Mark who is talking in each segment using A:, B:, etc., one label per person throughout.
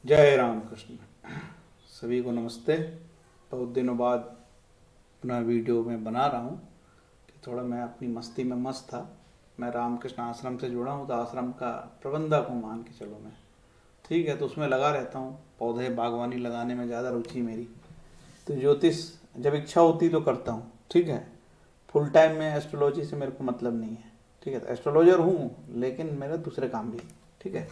A: जय राम कृष्ण। सभी को नमस्ते। बहुत दिनों बाद पुनः वीडियो में बना रहा हूँ कि थोड़ा मैं अपनी मस्ती में मस्त था। मैं रामकृष्ण आश्रम से जुड़ा हूँ तो आश्रम का प्रबंधक हूँ, मान के चलो मैं। ठीक है, तो उसमें लगा रहता हूँ, पौधे बागवानी लगाने में ज़्यादा रुचि मेरी। तो ज्योतिष जब इच्छा होती तो करता हूँ। ठीक है, फुल टाइम में एस्ट्रोलॉजी से मेरे को मतलब नहीं है। ठीक है, तो एस्ट्रोलॉजर हूँ लेकिन मेरे दूसरे काम भी। ठीक है,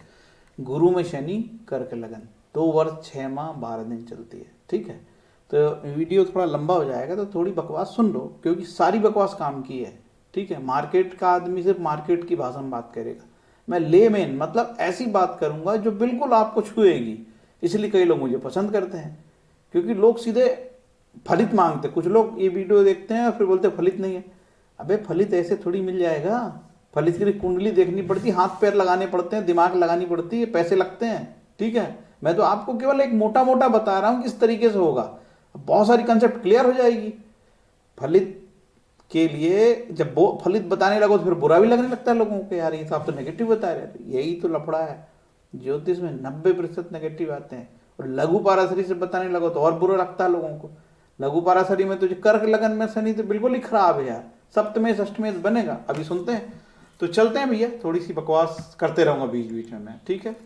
A: गुरु में शनि करके लगन 2 वर्ष 6 माह 12 दिन चलती है। ठीक है, तो वीडियो थोड़ा लंबा हो जाएगा तो थोड़ी बकवास सुन लो, क्योंकि सारी बकवास काम की है। ठीक है, मार्केट का आदमी सिर्फ मार्केट की भाषा में बात करेगा, मैं लेमेन मतलब ऐसी बात करूंगा जो बिल्कुल आपको छुएगी। इसलिए कई लोग मुझे पसंद करते हैं, क्योंकि लोग सीधे फलित मांगते। कुछ लोग ये वीडियो देखते हैं और फिर बोलते फलित नहीं है। अबे फलित ऐसे थोड़ी मिल जाएगा। फलित के लिए कुंडली देखनी पड़ती, हाथ पैर लगाने पड़ते हैं, दिमाग लगानी पड़ती है, पैसे लगते हैं। ठीक है, मैं तो आपको केवल एक मोटा मोटा बता रहा हूं किस तरीके से होगा। बहुत सारी कंसेप्ट क्लियर हो जाएगी। फलित के लिए जब वो फलित बताने लगो तो फिर बुरा भी लगने लगता है लोगों को, यार ये तो आप तो नेगेटिव बता रहे हैं। यही तो लफड़ा है, ज्योतिष में 90% नेगेटिव आते हैं। और लघु पाराशरी से बताने लगो तो और बुरा लगता है लोगों को। लघु पाराशरी में तो जो कर्क लगन में शनि तो बिल्कुल ही खराब है यार, सप्तमेश अष्टमेश बनेगा। अभी सुनते हैं, तो चलते हैं भैया। थोड़ी सी बकवास करते रहूंगा बीच बीच में मैं। ठीक है,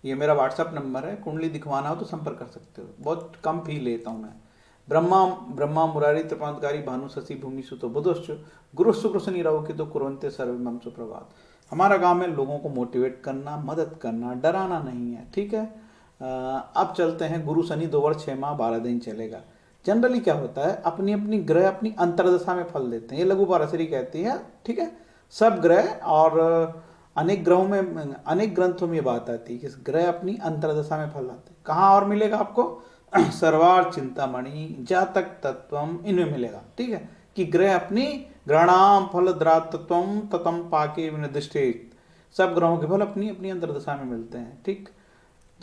A: ये मेरा व्हाट्सअप नंबर है, कुंडली दिखवाना हो तो संपर्क कर सकते हो। बहुत कम फी लेता हूँ मैं। ब्रह्मा ब्रह्मा मुरारी त्रिपांतकारी भानु शशि भूमि सुतो बुधश्च गुरु शुक्र शनि राहु केतु कुरवंते सर्वे मम सुप्रभात। हमारा काम है लोगों को मोटिवेट करना, मदद करना, डराना नहीं है। ठीक है, अब चलते हैं। गुरु शनि 2 वर्ष 6 माह 12 दिन चलेगा। जनरली क्या होता है, अपनी अपनी ग्रह अपनी अंतर्दशा में फल देते हैं, ये लघु पाराशरी कहती है। ठीक है, सब ग्रह और अनेक ग्रहों में, अनेक ग्रंथों में ये बात आती है कि ग्रह अपनी अंतर्दशा में फल आते हैं। कहाँ और मिलेगा आपको? सर्वार चिंतामणि जातक तत्वम इनमें मिलेगा। ठीक है, कि ग्रह अपनी ग्रहणाम फल द्रातत्वम ततम पाके विनिर्दिष्टेत। सब ग्रहों के फल अपनी अपनी अंतर्दशा में मिलते हैं। ठीक,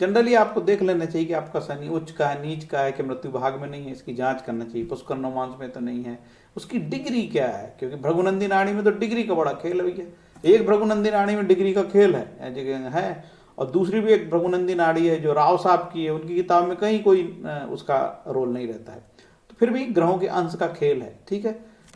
A: जनरली आपको देख लेना चाहिए कि आपका शनि उच्च का है, नीच का है, कि मृत्यु भाग में नहीं है, इसकी जांच करना चाहिए। पुष्कर नवमांश में तो नहीं है, उसकी डिग्री क्या है, क्योंकि भृगुनंदी नाड़ी में तो डिग्री का बड़ा खेल है भैया। एक भृगुनंदी नाड़ी में डिग्री का खेल है। और दूसरी भी एक भृगुनंदी नाड़ी है जो राव साहब की है, उनकी किताब में कहीं कोई उसका रोल नहीं रहता है। तो फिर भी ग्रहों के अंश का खेल है। ठीक है,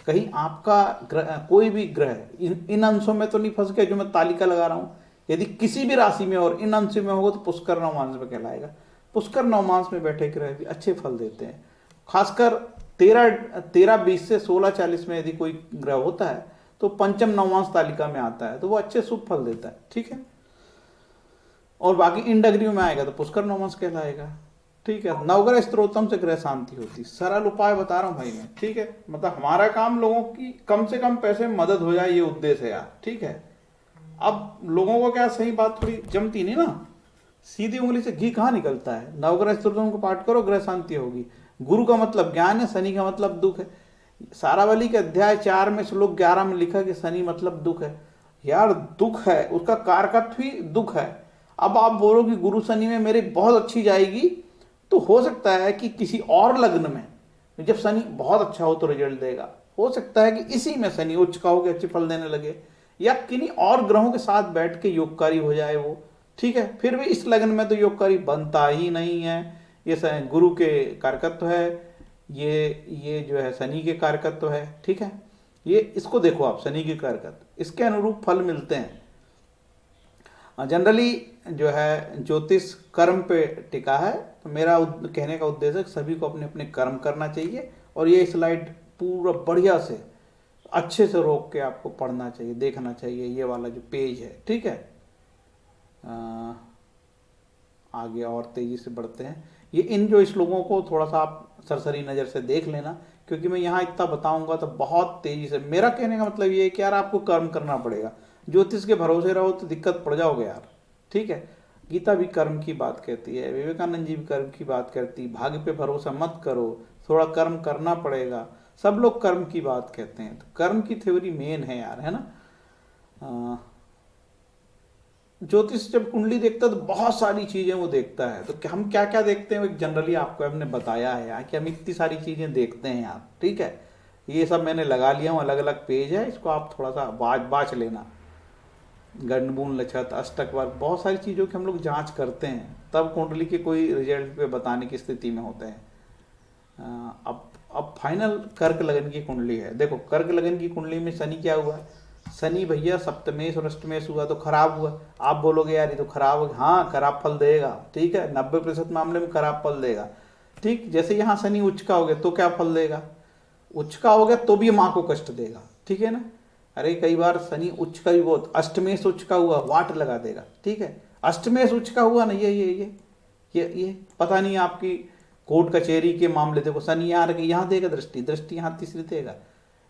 A: कहीं आपका ग्रह, कोई भी ग्रह इन अंशों में तो नहीं फंस गया जो मैं तालिका लगा रहा हूँ। यदि किसी भी राशि में और इन अंश में होगा तो पुष्कर नवमांश में कहलाएगा। पुष्कर नवमांश में बैठे ग्रह भी अच्छे फल देते हैं। खासकर 13 13 20 से 16 40 में यदि कोई ग्रह होता है तो पंचम नवमांश तालिका में आता है, तो वो अच्छे शुभ फल देता है। ठीक है, और बाकी इन डिग्री में आएगा तो पुष्कर नवमांश कहलाएगा। ठीक है, नवग्रह स्त्रोतम से ग्रह शांति होती। सरल उपाय बता रहा हूँ भाई मैं। ठीक है, मतलब हमारा काम लोगों की कम से कम पैसे में मदद हो जाए, ये उद्देश्य है यार। ठीक है, अब लोगों को क्या, सही बात थोड़ी जमती नहीं ना, सीधी उंगली से घी कहाँ निकलता है। नवग्रह स्त्रोतम को पाठ करो, ग्रह शांति होगी। गुरु का मतलब ज्ञान है, शनि का मतलब दुख है। सारावली के अध्याय 4 में श्लोक 11 में लिखा कि शनि मतलब दुख है। यार दुख है, उसका कारकत्व ही दुख है। अब आप बोलो कि गुरु शनि में मेरी बहुत अच्छी जाएगी, तो हो सकता है कि किसी और लग्न में जब शनि बहुत अच्छा हो तो रिजल्ट देगा। हो सकता है कि इसी में शनि उच्च का होकर अच्छे फल देने लगे, या किन्हीं और ग्रहों के साथ बैठ के योगकारी हो जाए वो। ठीक है, फिर भी इस लगन में तो योगकारी बनता ही नहीं है। ये गुरु के कारकत्व है, ये जो है शनि के कारकत्व है। ठीक है, ये इसको देखो आप, शनि के कारकत्व, इसके अनुरूप फल मिलते हैं। जनरली जो है ज्योतिष कर्म पे टिका है, तो मेरा कहने का उद्देश्य सभी को अपने अपने कर्म करना चाहिए। और ये स्लाइड पूरा बढ़िया से अच्छे से रोक के आपको पढ़ना चाहिए, देखना चाहिए, ये वाला जो पेज है। ठीक है, आगे और तेजी से बढ़ते हैं। ये इन जो श्लोकों को थोड़ा सा आप सरसरी नज़र से देख लेना, क्योंकि मैं यहाँ इतना बताऊंगा तो बहुत तेजी से। मेरा कहने का मतलब ये है कि यार आपको कर्म करना पड़ेगा। ज्योतिष के भरोसे रहो तो दिक्कत पड़ जाओगे यार। ठीक है, गीता भी कर्म की बात कहती है, विवेकानंद जी भी कर्म की बात करती है। भाग्य पे भरोसा मत करो, थोड़ा कर्म करना पड़ेगा। सब लोग कर्म की बात कहते हैं, तो कर्म की थ्योरी मेन है यार, है ना। ज्योतिष जब कुंडली देखता है तो बहुत सारी चीजें वो देखता है। तो हम क्या क्या देखते हैं जनरली आपको हमने बताया है यार, कि हम इतनी सारी चीजें देखते हैं यार। ठीक है, ये सब मैंने लगा लिया हूँ, अलग अलग पेज है, इसको आप थोड़ा सा बाँच लेना। गंडमूल नक्षत, अष्टक वर्ग, बहुत सारी चीज़ों की हम लोग जांच करते हैं, तब कुंडली के कोई रिजल्ट पे बताने की स्थिति में होते हैं। अब फाइनल कर्क लगन की कुंडली है। देखो कर्क लगन की कुंडली में शनि क्या हुआ, शनि भैया सप्तमेश और अष्टमेश हुआ तो खराब हुआ। आप बोलोगे यार ये तो खराब हो, हाँ खराब फल देगा, ठीक है, 90% मामले में खराब फल देगा। ठीक, जैसे यहाँ शनि उच्च का हो गया तो क्या फल देगा, उच्च का हो गया तो भी माँ को कष्ट देगा, ठीक है ना। अरे कई बार शनि उच्च का भी बहुत, अष्टमेश उच्च का हुआ वाट लगा देगा, ठीक है। अष्टमेश उच्च का हुआ ना, ये पता नहीं आपकी कोर्ट कचहरी के मामले, देखो शनि यहाँ देगा दृष्टि, दृष्टि यहाँ तीसरी देगा।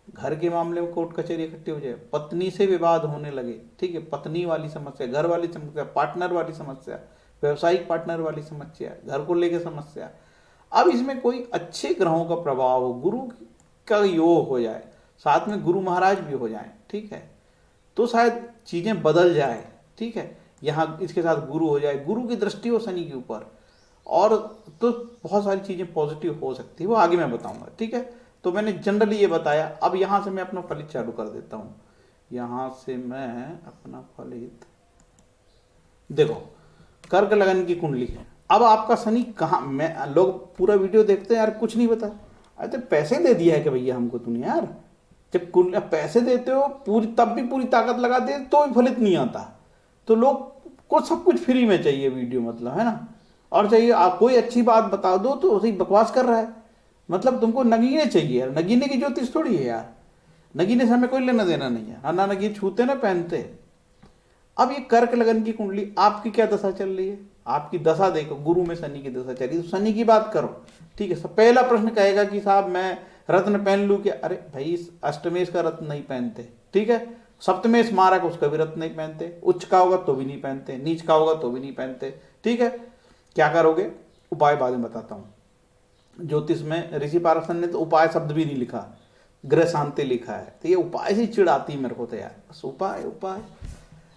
A: घर के मामले में कोर्ट कचहरी इकट्ठी हो जाए, पत्नी से विवाद होने लगे, ठीक है, पत्नी वाली समस्या, घर वाली समस्या, पार्टनर वाली समस्या, व्यवसायिक पार्टनर वाली समस्या, घर को लेकर समस्या। अब इसमें कोई अच्छे ग्रहों का प्रभाव हो, गुरु का योग हो जाए, साथ में गुरु महाराज भी हो जाए, ठीक है, तो शायद चीजें बदल जाए, ठीक है। यहाँ इसके साथ गुरु हो जाए, गुरु की दृष्टि हो शनि के ऊपर, और तो बहुत सारी चीजें पॉजिटिव हो सकती है, वो आगे मैं बताऊंगा, ठीक है। तो मैंने जनरली ये बताया। अब यहां से मैं अपना फलित चालू कर देता हूं। यहां से मैं अपना फलित, देखो कर्क लगन की कुंडली है। अब आपका शनि कहाँ, मैं लोग पूरा वीडियो देखते हैं यार, कुछ नहीं बता, अरे तो पैसे दे दिया है कि भैया हमको तूने यार, जब पैसे देते हो पूरी, तब भी पूरी ताकत लगा दे तो भी फलित नहीं आता। तो लोग को सब कुछ फ्री में चाहिए वीडियो, मतलब है ना, और चाहिए आप कोई अच्छी बात बता दो तो उसे बकवास कर रहा है। मतलब तुमको नगीने चाहिए यार, नगीने की ज्योतिष थोड़ी है यार, नगीने से हमें कोई लेना देना नहीं है, ना नगीन छूते ना पहनते। अब ये कर्क लगन की कुंडली, आपकी क्या दशा चल रही है, आपकी दशा देखो, गुरु में शनि की दशा चल रही है, तो शनि की बात करो, ठीक है। सब पहला प्रश्न कहेगा कि साहब मैं रत्न पहन लूं क्या, अरे भाई अष्टमेश का रत्न नहीं पहनते, ठीक है। सप्तमेश मारक उसका भी रत्न नहीं पहनते, उच्च का होगा तो भी नहीं पहनते, नीच का होगा तो भी नहीं पहनते, ठीक है। क्या करोगे, उपाय बाद में बताता हूं। ज्योतिष में ऋषि पारसन ने तो उपाय शब्द भी नहीं लिखा, ग्रह शांति लिखा है, तो ये उपाय से चिढ़ आती है मेरे को तो यार, बस उपाय उपाय।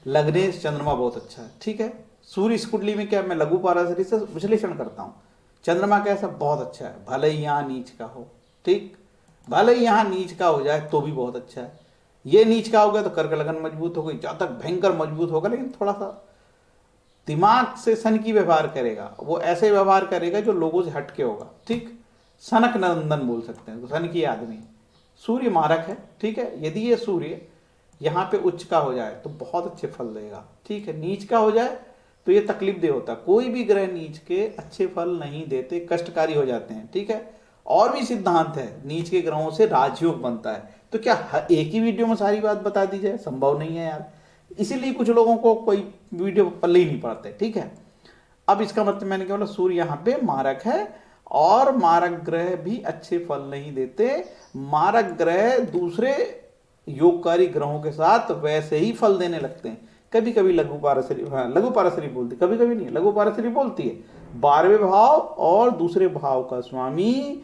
A: लग्नेश चंद्रमा बहुत अच्छा है, ठीक है। सूर्य इस कुंडली में क्या, मैं लघु पाराशरी से विश्लेषण करता हूँ। चंद्रमा कैसा, बहुत अच्छा है, भले ही यहाँ नीच का हो, ठीक, भले ही यहाँ नीच का हो जाए तो भी बहुत अच्छा है। ये नीच का हो गया तो कर्क लगन मजबूत हो गई, जहां तक भयंकर मजबूत होगा, लेकिन थोड़ा सा दिमाग से सन की व्यवहार करेगा, वो ऐसे व्यवहार करेगा जो लोगों से हटके होगा, ठीक। सनक नंदन बोल सकते हैं, तो सन की आदमी। सूर्य मारक है, ठीक है। यदि ये सूर्य यहाँ पे उच्च का हो जाए तो बहुत अच्छे फल देगा, ठीक है। नीच का हो जाए तो ये तकलीफ दे होता, कोई भी ग्रह नीच के अच्छे फल नहीं देते, कष्टकारी हो जाते हैं, ठीक है। और भी सिद्धांत है, नीच के ग्रहों से राजयोग बनता है, तो क्या एक ही वीडियो में सारी बात बता दी जाए, संभव नहीं है यार, इसीलिए कुछ लोगों को कोई वीडियो पल्ले ही नहीं पड़ते, ठीक है। अब इसका मतलब मैंने क्या बोला, सूर्य यहाँ पे मारक है, और मारक ग्रह भी अच्छे फल नहीं देते, मारक ग्रह दूसरे योगकारी ग्रहों के साथ वैसे ही फल देने लगते हैं। कभी कभी लघु पारसरी, हाँ लघु पारसरी बोलती, कभी कभी नहीं, लघु पारसरी बोलती है। 12वें भाव और दूसरे भाव का स्वामी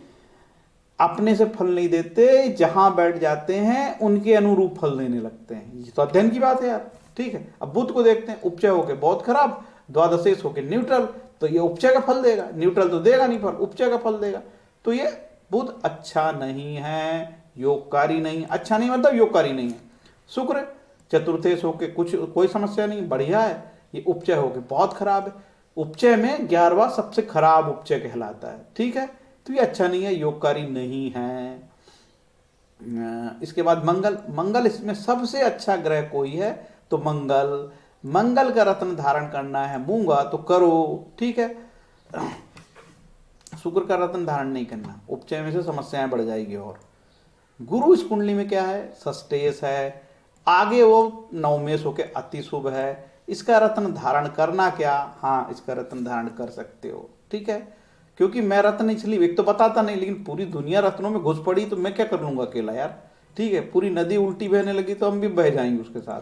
A: अपने से फल नहीं देते, जहां बैठ जाते हैं उनके अनुरूप फल देने लगते हैं। ये तो अध्ययन की बात है यार, ठीक है। अब बुध को देखते हैं, उपचय होके बहुत खराब, द्वादशेश होके न्यूट्रल, तो ये उपचय का फल देगा, न्यूट्रल तो देगा नहीं फल, उपचय का फल देगा। तो ये बुध अच्छा नहीं है, योगकारी नहीं, अच्छा नहीं मतलब योगकारी नहीं है। शुक्र चतुर्थेश होके कुछ कोई समस्या नहीं, बढ़िया है। ये उपचय होके बहुत खराब है, उपचय में 11वां सबसे खराब उपचय कहलाता है, ठीक है। तो ये अच्छा नहीं है, योगकारी नहीं है। इसके बाद मंगल, मंगल इसमें सबसे अच्छा ग्रह कोई है तो मंगल, मंगल का रत्न धारण करना है मूंगा तो करो, ठीक है। शुक्र का रत्न धारण नहीं करना, उपचय में से समस्याएं बढ़ जाएगी। और गुरु इस कुंडली में क्या है, षष्ठेश है, आगे वो नवमेश होके अति शुभ है। इसका रत्न धारण करना क्या, हाँ इसका रत्न धारण कर सकते हो, ठीक है। क्योंकि मैं रत्न इसलिए एक तो बताता नहीं, लेकिन पूरी दुनिया रत्नों में घुस पड़ी तो मैं क्या कर लूंगा अकेला यार, ठीक है। पूरी नदी उल्टी बहने लगी तो हम भी बह जाएंगे उसके साथ।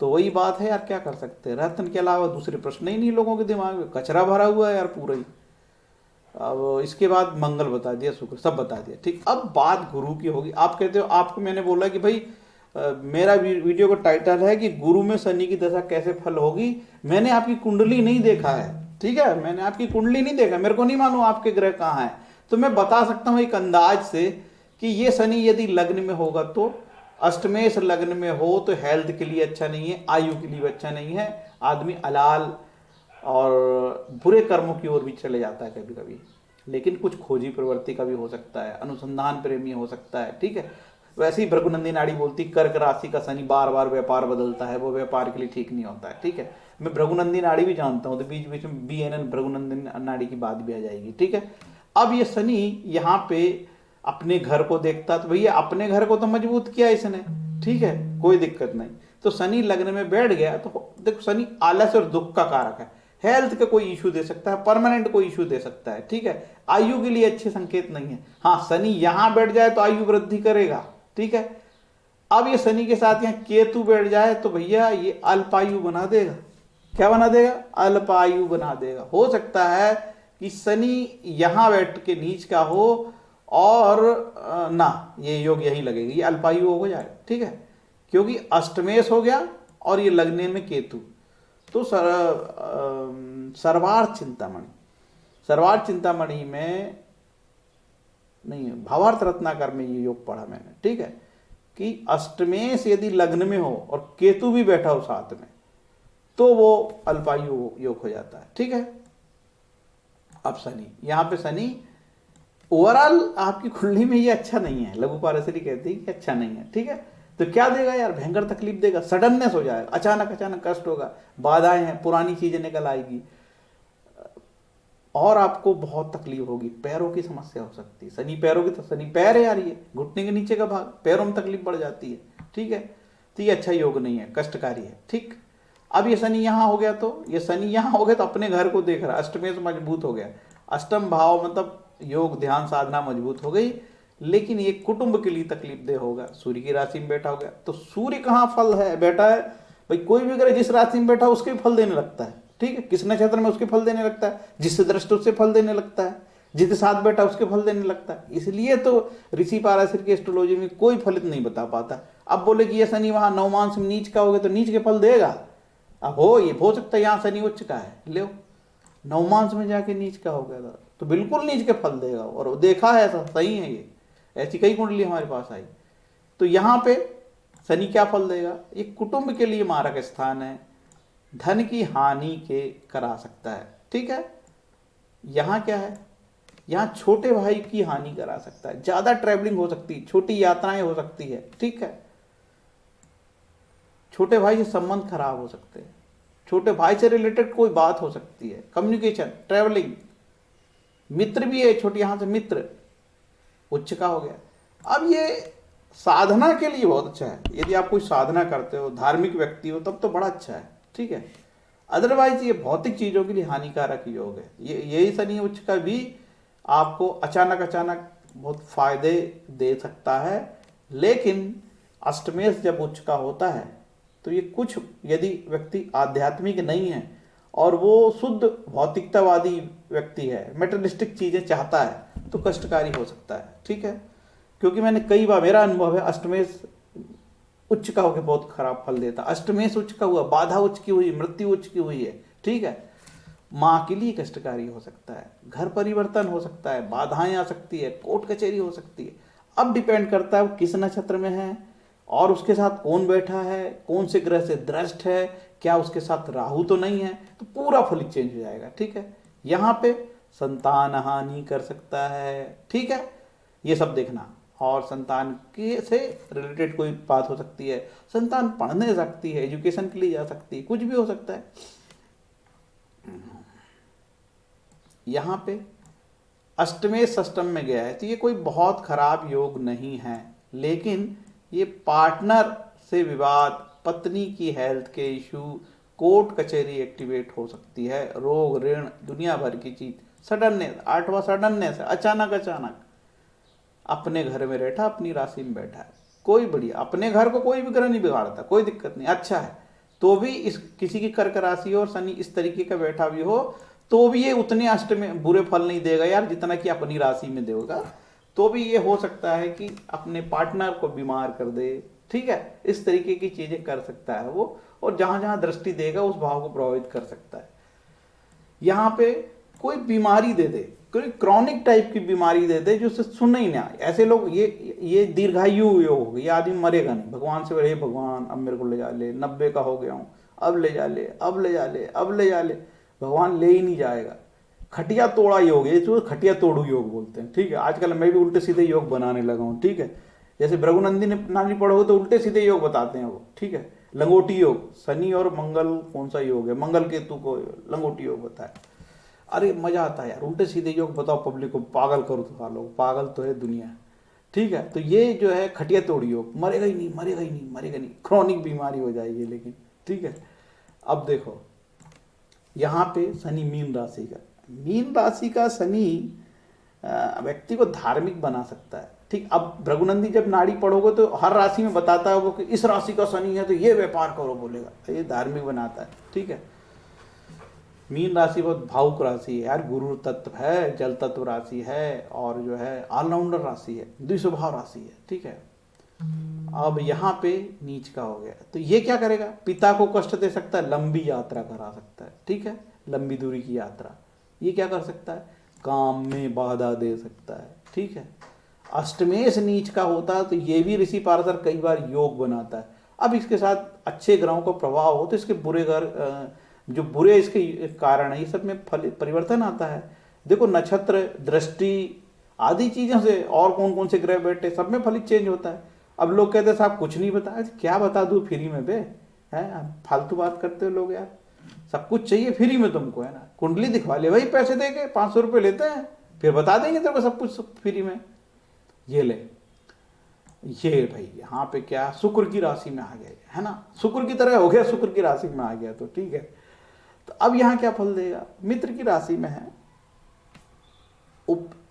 A: तो वही बात है यार, क्या कर सकते हैं, रत्न के अलावा दूसरे प्रश्न ही नहीं लोगों के दिमाग में, कचरा भरा हुआ है यार पूरा ही। अब इसके बाद मंगल बता दिया, शुक्र सब बता दिया, ठीक। अब बात गुरु की होगी। आप कहते हो, आपको मैंने बोला कि भाई मेरा वीडियो का टाइटल है कि गुरु में शनि की दशा कैसे फल होगी। मैंने आपकी कुंडली नहीं देखा है, ठीक है, मैंने आपकी कुंडली नहीं देखा, मेरे को नहीं मालूम आपके ग्रह कहाँ है। तो मैं बता सकता हूँ एक अंदाज से कि ये शनि यदि लग्न में होगा तो अष्टमेश लग्न में हो तो हेल्थ के लिए अच्छा नहीं है, आयु के लिए भी अच्छा नहीं है। आदमी अलाल और बुरे कर्मों की ओर भी चले जाता है कभी कभी। लेकिन कुछ खोजी प्रवृत्ति का भी हो सकता है, अनुसंधान प्रेमी हो सकता है, ठीक है। वैसे ही भृगुनंदी नाड़ी बोलती कर्क राशि का शनि बार बार व्यापार बदलता है, वो व्यापार के लिए ठीक नहीं होता है, ठीक है। मैं भृगुनंदी नाड़ी भी जानता हूँ, तो बीच बीच में BNN भृगुनंदी नाड़ी की बात भी आ जाएगी, ठीक है। अब ये शनि यहाँ पे अपने घर को देखता, तो भैया अपने घर को तो मजबूत किया इसने, ठीक है, कोई दिक्कत नहीं। तो शनि लग्न में बैठ गया तो देखो शनि आलस और दुख का कारक है, हेल्थ का कोई इशू दे सकता है, परमानेंट कोई इशू दे सकता है, ठीक है। आयु के लिए अच्छे संकेत नहीं है। हाँ, शनि यहां बैठ जाए तो आयु वृद्धि करेगा, ठीक है। अब ये शनि के साथ यहाँ केतु बैठ जाए तो भैया ये अल्पायु बना देगा। क्या बना देगा? अल्पायु बना देगा। हो सकता है कि शनि यहां बैठ के नीच का हो और ना ये योग यही लगेगा, ये अल्पायु हो जाएगा, ठीक है, क्योंकि अष्टमेश हो गया और ये लगने में केतु। तो सर्वार्थ चिंतामणि, सर्वार्थ चिंतामणि में नहीं, भावार्थ रत्नाकर में ये योग पढ़ा मैंने, ठीक है, कि अष्टमेश यदि लग्न में हो और केतु भी बैठा हो साथ में तो वो अल्पायु योग हो जाता है, ठीक है। अब शनि, यहां पे शनि ओवरऑल आपकी कुंडली में ये अच्छा नहीं है, लघु पारसरी कहती है कि अच्छा नहीं है, ठीक है। तो क्या देगा यार? भयंकर तकलीफ देगा, सडननेस हो जाएगा, अचानक अचानक कष्ट होगा, बाधाएं हैं, पुरानी चीजें निकल आएगी और आपको बहुत तकलीफ होगी। पैरों की समस्या हो सकती है, शनि पैरों की, तो शनि पैर है यार, ये घुटने के नीचे का भाग, पैरों में तकलीफ बढ़ जाती है, ठीक है। तो ये अच्छा योग नहीं है, कष्टकारी है, ठीक। अब ये शनि यहां हो गया, तो ये शनि यहां हो गया तो अपने घर को देख रहा है, अष्टमेश मजबूत हो गया, अष्टम भाव मतलब योग ध्यान साधना मजबूत हो गई, लेकिन ये कुटुंब के लिए तकलीफ दे होगा। सूर्य की राशि में बैठा हो गया, तो सूर्य कहाँ फल है बैठा है भाई, कोई भी ग्रह जिस राशि में बैठा उसके फल देने लगता है, ठीक है। किस नक्षत्र में उसके फल देने लगता है, जिससे दृष्ट उससे फल देने लगता है, जिसके साथ बैठा उसके फल देने लगता है। इसलिए तो ऋषि पाराशर की एस्ट्रोलॉजी में कोई फलित नहीं बता पाता। अब बोले कि ये शनि वहां नवमांश में नीच का हो गया तो नीच के फल देगा, अब ये हो सकता है यहाँ शनि उच्च का है, ले नवमांश में जाके नीच का हो गया था तो बिल्कुल नीच के फल देगा, और देखा है ऐसा, सही है, ये ऐसी कई कुंडली हमारे पास आई। तो यहाँ पे शनि क्या फल देगा? ये कुटुंब के लिए मारक स्थान है, धन की हानि के करा सकता है, ठीक है। यहाँ क्या है? यहाँ छोटे भाई की हानि करा सकता है, ज्यादा ट्रैवलिंग हो सकती है, छोटी यात्राएं हो सकती है, ठीक है। छोटे भाई से संबंध खराब हो सकते हैं, छोटे भाई से रिलेटेड कोई बात हो सकती है, कम्युनिकेशन, ट्रैवलिंग। मित्र भी है छोटे, यहां से मित्र उच्च का हो गया। अब ये साधना के लिए बहुत अच्छा है, यदि आप कोई साधना करते हो, धार्मिक व्यक्ति हो, तब तो बड़ा अच्छा है, ठीक है। अदरवाइज ये भौतिक चीजों के लिए हानिकारक योग है। ये यही शनि उच्च का भी आपको अचानक अचानक बहुत फायदे दे सकता है, लेकिन अष्टमेश जब उच्च का होता है तो ये कुछ, यदि व्यक्ति आध्यात्मिक नहीं है और वो शुद्ध भौतिकतावादी व्यक्ति है, मेटेरियलिस्टिक चीजें चाहता है, तो कष्टकारी हो सकता है, ठीक है। क्योंकि मैंने कई बार, मेरा अनुभव है, अष्टमेश उच्च का होकर बहुत खराब फल देता। अष्टमेश उच्च का हुआ, बाधा उच्च की हुई, मृत्यु उच्च की हुई है, ठीक है, माँ के लिए कष्टकारी हो सकता है, घर परिवर्तन हो सकता है, बाधाएं आ सकती है, कोर्ट कचहरी हो सकती है। अब डिपेंड करता है वो किस नक्षत्र में है और उसके साथ कौन बैठा है, कौन से ग्रह से दृष्ट है, क्या उसके साथ राहु तो नहीं है, तो पूरा फल चेंज हो जाएगा, ठीक है। यहाँ पे संतान हानि कर सकता है, ठीक है, ये सब देखना। और संतान के से रिलेटेड कोई बात हो सकती है, संतान पढ़ने सकती है, एजुकेशन के लिए जा सकती है, कुछ भी हो सकता है। यहाँ पे अष्टमेश षष्टम में गया है तो ये कोई बहुत खराब योग नहीं है, लेकिन ये पार्टनर से विवाद, पत्नी की हेल्थ के इशू, कोर्ट कचहरी एक्टिवेट हो सकती है, रोग ऋण दुनिया भर की चीज, सडननेस, आठवां सडननेस है, अचानक अचानक अपने घर में बैठा, अपनी राशि में बैठा है, कोई बढ़िया, अपने घर को कोई भी ग्रह नहीं बिगाड़ता, कोई दिक्कत नहीं, अच्छा है। तो भी इस किसी की कर्क राशि और शनि इस तरीके का बैठा भी हो तो भी ये उतने अष्ट में बुरे फल नहीं देगा यार जितना कि अपनी राशि में देगा। तो भी ये हो सकता है कि अपने पार्टनर को बीमार कर दे, ठीक है, इस तरीके की चीजें कर सकता है वो, और जहां जहां दृष्टि देगा उस भाव को प्रभावित कर सकता है। यहाँ पे कोई बीमारी दे दे, कोई क्रॉनिक टाइप की बीमारी दे दे जो उससे सुनना ही ना आए। ऐसे लोग ये दीर्घायु योग हो गया, ये आदमी मरेगा नहीं। भगवान से बोले, हे भगवान अब मेरे को ले जा ले, 90 का हो गया हूँ, अब ले जा ले, अब ले जा ले, अब ले जा ले। भगवान ले ही नहीं जाएगा। खटिया तोड़ा योग, ये जो खटिया तोड़ू योग बोलते हैं, ठीक है। आजकल मैं भी उल्टे सीधे योग बनाने लगा हूँ, ठीक है। जैसे भृगुनंदी ने नानी पढ़ो तो उल्टे सीधे योग बताते हैं वो, ठीक है। लंगोटी योग, शनि और मंगल कौन सा योग है, मंगल केतु को लंगोटी योग बताए। अरे मजा आता है यार, उल्टे सीधे योग बताओ पब्लिक को, पागल करो तो लोग, पागल तो है दुनिया, ठीक है। तो ये जो है खटिया तोड़ी योग, मरेगा ही नहीं, मरेगा ही नहीं, मरेगा नहीं, क्रॉनिक बीमारी हो जाएगी लेकिन, ठीक है। अब देखो यहाँ पे शनि मीन राशि का, मीन राशि का शनि व्यक्ति को धार्मिक बना सकता है, ठीक। अब भृगुनंदी जब नाड़ी पढ़ोगे तो हर राशि में बताता है वो कि इस राशि का शनि है तो ये व्यापार करो बोलेगा, तो ये धार्मिक बनाता है, ठीक है। मीन राशि बहुत भावुक राशि है यार, गुरु तत्व है, जल तत्व राशि है, और जो है ऑलराउंडर राशि है, द्विस्वभाव राशि है, ठीक है। अब यहाँ पे नीच का हो गया, तो ये क्या करेगा, पिता को कष्ट दे सकता है, लंबी यात्रा करा सकता है, ठीक है, लंबी दूरी की यात्रा। ये क्या कर सकता है, काम में बाधा दे सकता है, ठीक है। अष्टमेश नीच का होता है तो ये भी ऋषि पाराशर कई बार योग बनाता है। अब इसके साथ अच्छे ग्रहों का प्रभाव हो तो इसके बुरे ग्रह, जो बुरे इसके कारण है, ये सब में फल परिवर्तन आता है। देखो नक्षत्र, दृष्टि आदि चीजों से, और कौन कौन से ग्रह बैठे, सब में फलित चेंज होता है। अब लोग कहते हैं साहब कुछ नहीं बताया, क्या बता दूं फ्री में बे, है फालतू बात करते हो लोग यार, सब कुछ चाहिए फ्री में तुमको, है ना। कुंडली दिखवा ले भाई, पैसे दे के 500 रुपये लेते हैं, फिर बता देंगे तेरे को सब कुछ फ्री में। ये ले, ये भाई यहाँ पे क्या, शुक्र की राशि में आ गया, है ना, शुक्र की तरह हो गया, शुक्र की राशि में आ गया तो ठीक है। तो अब यहाँ क्या फल देगा, मित्र की राशि में है,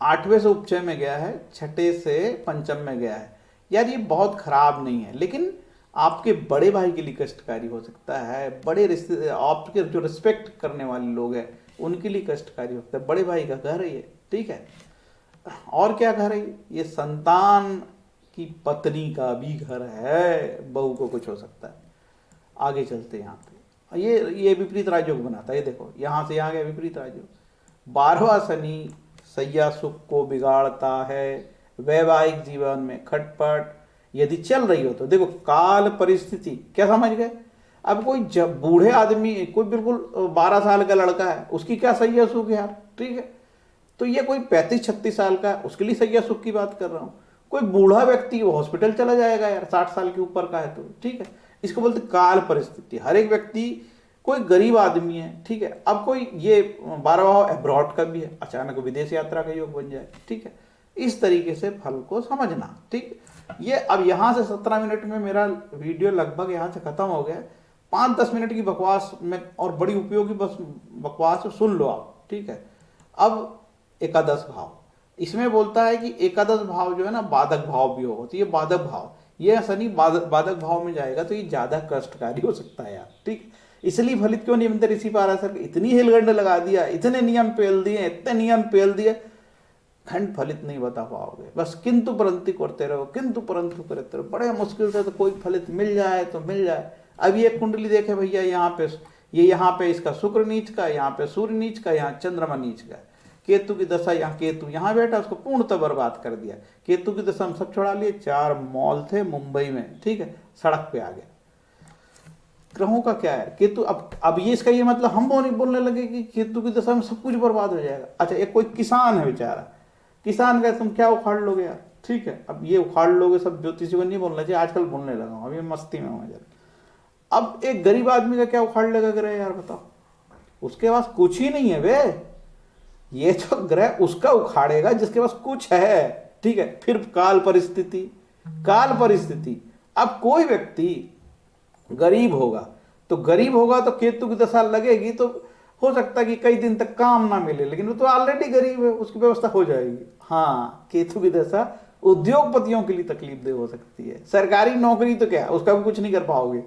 A: 8वें से उपचय में गया है, 6ठे से पंचम में गया है। यार ये बहुत खराब नहीं है, लेकिन आपके बड़े भाई के लिए कष्टकारी हो सकता है, बड़े रिश्ते, आपके जो रिस्पेक्ट करने वाले लोग हैं उनके लिए कष्टकारी हो सकता है। बड़े भाई का घर है ये, ठीक है। और क्या घर है ये, संतान की पत्नी का भी घर है, बहू को कुछ हो सकता है। आगे चलते यहाँ पे, ये विपरीत राजयोग बनाता है, ये देखो यहाँ से यहाँ गया विपरीत राजयोग। 12वां शनि सैया सुख को बिगाड़ता है, वैवाहिक जीवन में खटपट यदि चल रही हो तो। देखो काल परिस्थिति, क्या समझ गए। अब कोई जब बूढ़े आदमी, कोई बिल्कुल 12 साल का लड़का है, उसकी क्या सैया सुख है यार, ठीक है। तो ये कोई 35-36 साल का है, उसके लिए सैया सुख की बात कर रहा हूँ। कोई बूढ़ा व्यक्ति वो हॉस्पिटल चला जाएगा यार, 60 साल के ऊपर का है तो, ठीक है। इसको बोलते काल परिस्थिति। हर एक व्यक्ति, कोई गरीब आदमी है, ठीक है। अब कोई ये 12वां अब्रॉड का भी है, अचानक विदेश यात्रा का योग बन जाए, ठीक है। इस तरीके से फल को समझना, ठीक। ये अब यहाँ से 17 मिनट में मेरा वीडियो लगभग यहाँ से खत्म हो गया। 5-10 मिनट की बकवास में और बड़ी उपयोगी बस बकवास सुन लो आप, ठीक है। अब एकादश भाव, इसमें बोलता है कि एकादश भाव जो है ना बाधक भाव भी होगा, तो ये बाधक भाव, ये शनि बाधक भाव में जाएगा तो ये ज्यादा कष्टकारी हो सकता है यार, ठीक। इसलिए फलित क्यों नहीं बनते, ऋषि पाराशर इतनी हिलगंड लगा दिया, इतने नियम पेल दिए, इतने नियम पेल दिए, खंड फलित नहीं बता पाओगे। बस किंतु परंतु करते रहो, किंतु परंतु करते रहो, बड़े मुश्किल से तो कोई फलित मिल जाए तो मिल जाए। अब ये कुंडली देखे भैया, यहाँ पे इसका शुक्र नीच का, यहाँ पे सूर्य नीच का, यहाँ चंद्रमा नीच का, केतु की दशा, यहाँ केतु यहाँ बैठा, उसको पूर्णतः बर्बाद कर दिया। केतु की दशा हम सब छोड़ा लिए, 4 मॉल थे मुंबई में, ठीक है, सड़क पे आ गया। ग्रहों का क्या है, केतु, अब ये इसका ये मतलब हम बोलने लगे कि केतु की दशा में सब कुछ बर्बाद हो जाएगा। अच्छा, एक कोई किसान है बेचारा, किसान का तुम क्या उखाड़ लोगे यार, ठीक है। अब ये उखाड़ लोगे सब ज्योतिषी को नहीं बोलना चाहिए, आजकल बोलने लगा हूँ, अभी मस्ती में हूँ जरा। अब एक गरीब आदमी का क्या उखाड़ लेगा ग्रह यार, बताओ, उसके पास कुछ ही नहीं है वे, ये जो ग्रह उसका उखाड़ेगा जिसके पास कुछ है, ठीक है। फिर काल परिस्थिति, अब कोई व्यक्ति गरीब होगा तो केतु की दशा लगेगी तो हो सकता है कि कई दिन तक काम ना मिले, लेकिन वो तो ऑलरेडी गरीब है, उसकी व्यवस्था हो जाएगी। हाँ, केतु की दशा उद्योगपतियों के लिए तकलीफ दे हो सकती है। सरकारी नौकरी तो क्या, उसका भी कुछ नहीं कर पाओगे,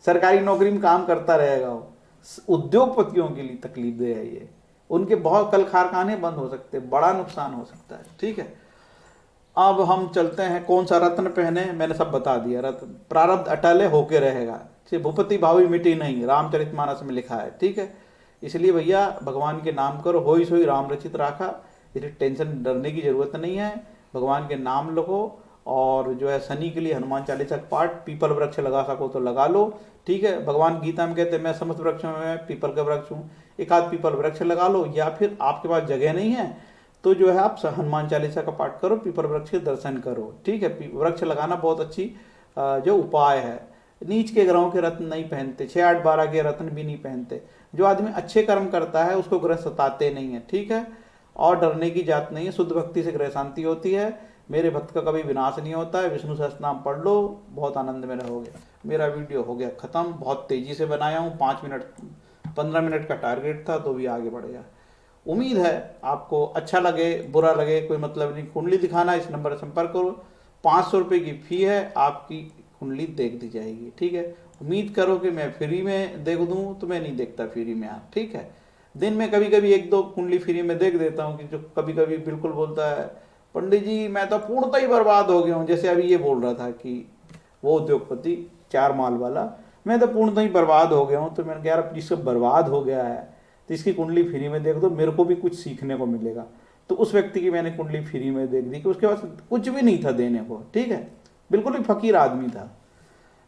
A: सरकारी नौकरी में काम करता रहेगा वो। उद्योगपतियों के लिए तकलीफ दे है ये, उनके बहुत कल कारखाने बंद हो सकते हैं, बड़ा नुकसान हो सकता है, ठीक है। अब हम चलते हैं, कौन सा रत्न पहने, मैंने सब बता दिया। रत्न प्रारब्ध अटल है, होके रहेगा, भूपति भावी मिटी नहीं, रामचरितमानस में लिखा है, ठीक है। इसलिए भैया भगवान के नाम करो, होई सोई राम रचित राखा। इसलिए टेंशन डरने की जरूरत नहीं है। भगवान के नाम लो, और जो है शनि के लिए हनुमान चालीसा का पाठ, पीपल वृक्ष लगा सको तो लगा लो, ठीक है। भगवान गीता में कहते हैं मैं समस्त वृक्षों में पीपल का वृक्ष हूँ, एक आध पीपल वृक्ष लगा लो, या फिर आपके पास जगह नहीं है तो जो है आप हनुमान चालीसा का पाठ करो, पीपल वृक्ष के दर्शन करो, ठीक है। वृक्ष लगाना बहुत अच्छी जो उपाय है। नीच के ग्रहों के रत्न नहीं पहनते, 6, 8, 12 के रत्न भी नहीं पहनते। जो आदमी अच्छे कर्म करता है उसको ग्रह सताते नहीं है, ठीक है। और डरने की जात नहीं है, शुद्ध भक्ति से ग्रह शांति होती है। मेरे भक्त का कभी विनाश नहीं होता है। विष्णु सहस्त्रनाम पढ़ लो, बहुत आनंद में रहोगे। मेरा वीडियो हो गया खत्म, बहुत तेजी से बनाया हूँ, 5 मिनट 15 मिनट का टारगेट था तो भी आगे बढ़ गया। उम्मीद है आपको अच्छा लगे, बुरा लगे कोई मतलब नहीं। कुंडली दिखाना, इस नंबर से संपर्क करो। 500 रुपये की फी है, आपकी कुंडली देख दी जाएगी, ठीक है। उम्मीद करो कि मैं फ्री में देख दूं, तो मैं नहीं देखता फ्री में आप, ठीक है। दिन में कभी कभी 1-2 कुंडली फ्री में देख देता हूँ, कि जो कभी कभी बिल्कुल बोलता है पंडित जी मैं तो पूर्णतः ही बर्बाद हो गया हूँ। जैसे अभी ये बोल रहा था कि वो उद्योगपति 4 माल वाला, मैं तो पूर्णतः ही बर्बाद हो गया हूँ। तो मैंने कहा यार जिससे बर्बाद हो गया है तो इसकी कुंडली फ्री में देख दो, मेरे को भी कुछ सीखने को मिलेगा। तो उस व्यक्ति की मैंने कुंडली फ्री में देख दी कि उसके पास कुछ भी नहीं था देने को, ठीक है, बिल्कुल ही फकीर आदमी था।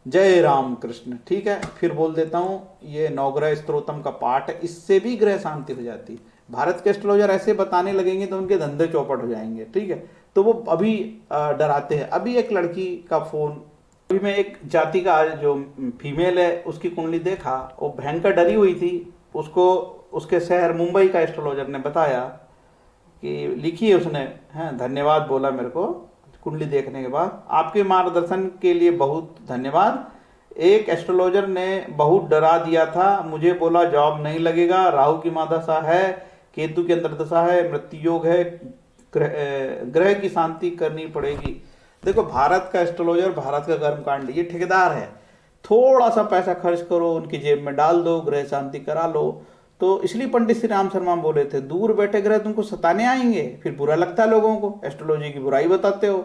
A: जय राम कृष्ण, ठीक है। फिर बोल देता हूँ, ये नवग्रह स्तोत्रम का पाठ है, इससे भी ग्रह शांति हो जाती है। भारत के एस्ट्रोलॉजर ऐसे बताने लगेंगे तो उनके धंधे चौपट हो जाएंगे, ठीक है। तो वो अभी डराते हैं। अभी एक लड़की का फोन, अभी मैं एक जाति का जो फीमेल है उसकी कुंडली देखा, वो भयंकर डरी हुई थी। उसको उसके शहर मुंबई का एस्ट्रोलॉजर ने बताया कि लिखी है उसने, हैं, धन्यवाद बोला मेरे को कुंडली देखने के बाद। आपके मार्गदर्शन के लिए बहुत धन्यवाद। एक एस्ट्रोलॉजर ने बहुत डरा दिया था मुझे, बोला जॉब नहीं लगेगा, राहु की महादशा है, केतु की अंदर दशा है, मृत्यु योग है, ग्रह की शांति करनी पड़ेगी। देखो भारत का एस्ट्रोलॉजर, भारत का कर्मकांड, ये ठेकेदार है। थोड़ा सा पैसा खर्च करो, उनकी जेब में डाल दो, ग्रह शांति करा लो। तो इसलिए पंडित श्री राम शर्मा बोले थे, दूर बैठे ग्रह तुमको सताने आएंगे, फिर बुरा लगता है लोगों को, एस्ट्रोलॉजी की बुराई बताते हो।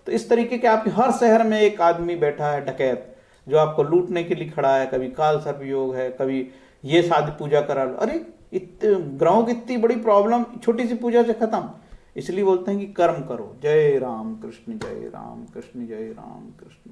A: तो इस तरीके के आपके हर शहर में एक आदमी बैठा है डकैत, जो आपको लूटने के लिए खड़ा है। कभी काल सर्प योग है, कभी ये शादी पूजा करा लो। अरे ग्रहों की इतनी बड़ी प्रॉब्लम छोटी सी पूजा से खत्म। इसलिए बोलते हैं कि कर्म करो। जय राम कृष्ण, जय राम कृष्ण, जय राम कृष्ण।